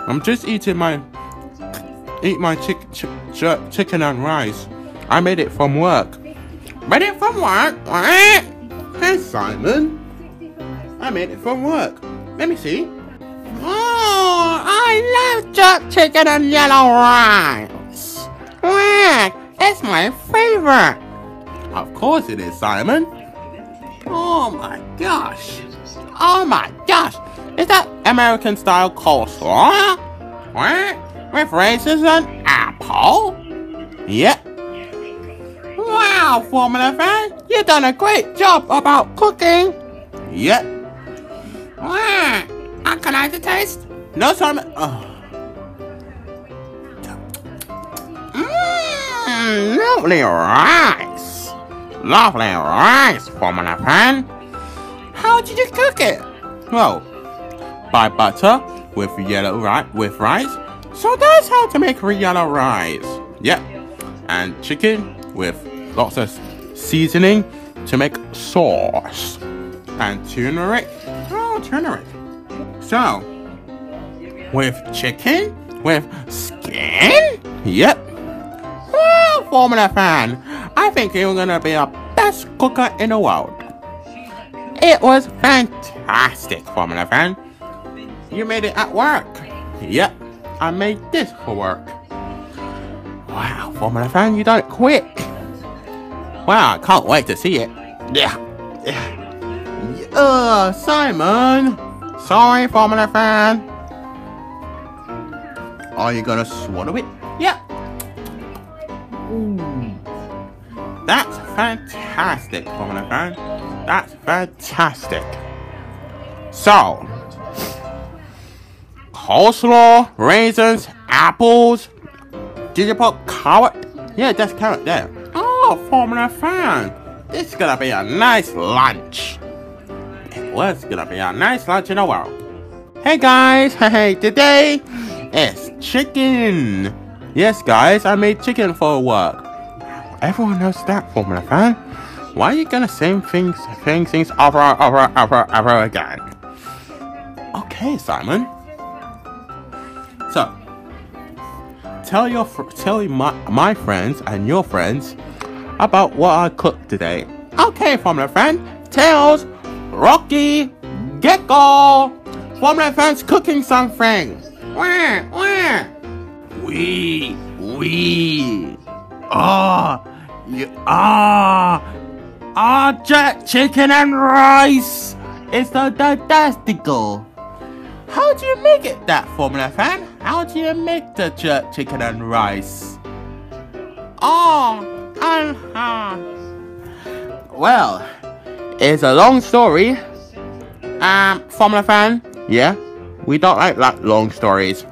I'm just eating my chicken and rice. I made it from work. Made it from work? What? Hey Simon. I made it from work. Let me see. Oh, I love jerk chicken and yellow rice. Wow, it's my favorite. Of course it is, Simon. Oh my gosh. Oh my gosh. Is that American style coleslaw? What? With raisins and apple? Yep. Wow, Formula fan, you've done a great job about cooking. Yep. Wow. Can I have the taste? No, Simon. Oh. Lovely rice. Lovely rice, Formula fan. How did you cook it? Well, by butter with rice. So that's how to make yellow rice. Yep. And chicken with lots of seasoning to make sauce. And turmeric. Oh, turmeric. So, with chicken, with skin? Yep. Well, Formula fan, I think you're gonna be the best cooker in the world. It was fantastic, Formula fan. You made it at work. Yep, I made this for work. Wow, Formula fan, you done it quick. Wow, I can't wait to see it. Yeah. Simon. Sorry, Formula fan. Are you gonna swallow it? Yeah. That's fantastic, Formula fan. That's fantastic. So, coleslaw, raisins, apples. Did you put carrot? Yeah, that's carrot there. Oh, Formula fan. This is gonna be a nice lunch. It was gonna be a nice lunch in the world. Hey guys, hey, today is chicken. Yes guys, I made chicken for work. Everyone knows that, Formula fan. Why are you gonna say things over again? Okay, Simon. So, tell my friends and your friends about what I cooked today. Okay, Formula fan. Tails, Rocky, Gecko. Formula fan's cooking something. Where? Jerk chicken and rice. It's so fantastical. How do you make it that, Formula fan? How do you make the jerk chicken and rice? Well, it's a long story. Formula fan, yeah, we don't like long stories.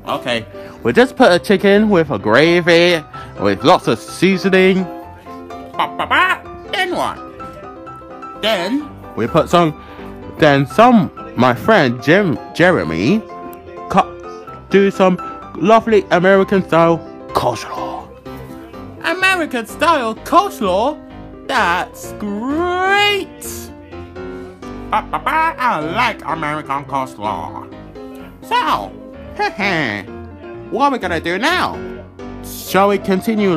Okay, we just put a chicken with a gravy, with lots of seasoning. Then what? Then we put my friend Jeremy do some lovely American style coleslaw. American style coleslaw? That's great! I like American coleslaw. So, what are we gonna do now? Shall we continue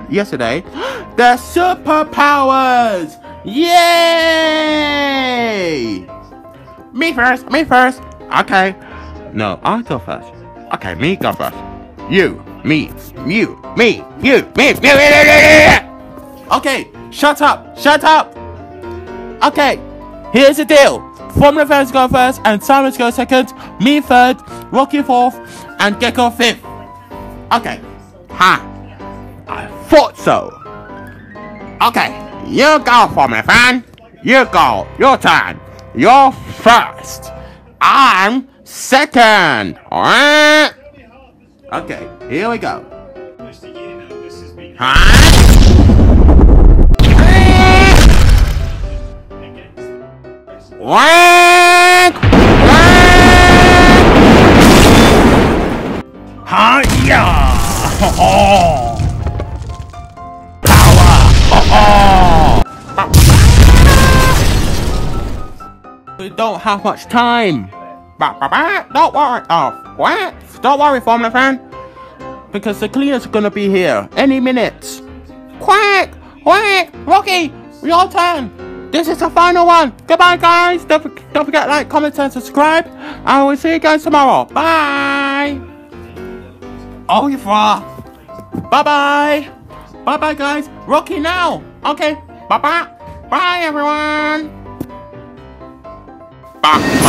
yesterday? The superpowers! Yay! Me first. Okay. No, I'll go first. Okay, me go first. You, me. Okay, shut up. Okay, here's the deal. Formula fans go first, and Simons go second, me third, Rocky fourth, and Gecko fifth. Okay. I thought so. Okay, you go, Formula fan. You go. Your turn. You're first. I'm second. Alright? Okay, here we go. We don't have much time. Don't worry. Oh, what? Don't worry, Formula Fan. Because the cleaners are gonna be here any minute. Quack! Quack! Rocky, your turn. This is the final one. Goodbye, guys. Don't forget to like, comment, and subscribe. I will see you guys tomorrow. Bye. Oh, you far. Bye-bye. Bye-bye, guys. Rocky now. Okay. Bye-bye. Bye, everyone. Bye-bye.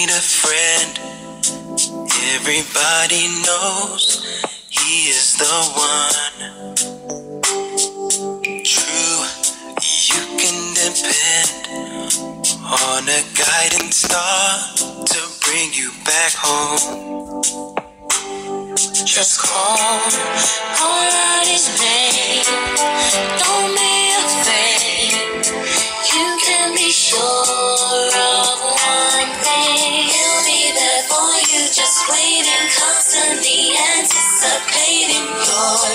A friend, everybody knows he is the one. True, you can depend on a guiding star to bring you back home. Just call out his name. Don't be afraid. You can be sure of one thing. He'll be there for you, just waiting, constantly anticipating your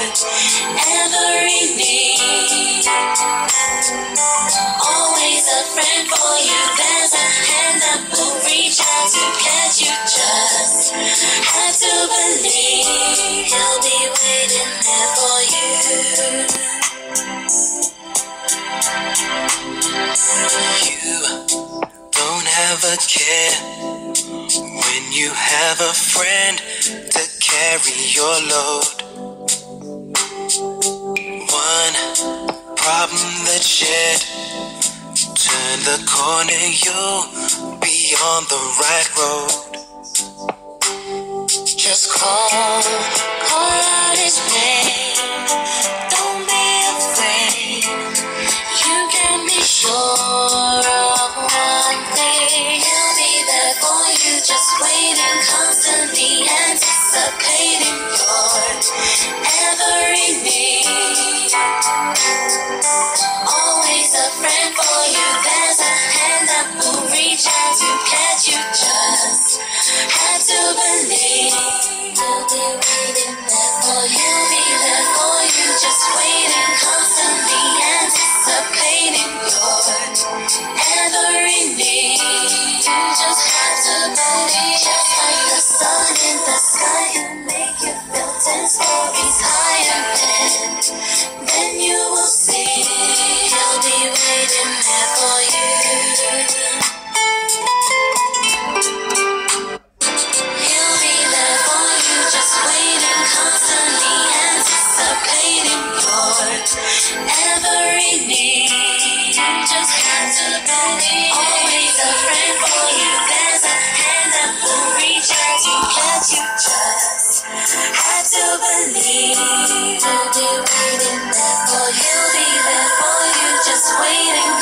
every need. Always a friend for you. There's a hand that will reach out to catch you. Just have to believe he'll be waiting there for you. You don't have a care when you have a friend to carry your load. One problem that's shared, turn the corner, you'll be on the right road. Just call out his name. Don't be afraid. You can be sure of one thing. He'll be there for you, just waiting, constantly anticipating your every need. Always a friend for you. There's a hand that will reach out to catch you. Just have to believe he'll be waiting there for you. He'll be there for you, just waiting, constantly anticipating your every need. You just have to believe, just like the sun in the sky, he'll make you feel 10 stories higher. Then you will see he'll be waiting there for you. He'll be there for you, just waiting, constantly anticipating your every need. You just have to believe. Always a friend for you. There's a hand that will reach out to catch you. Just have to believe he'll be waiting there for you. He'll be there for you, just waiting.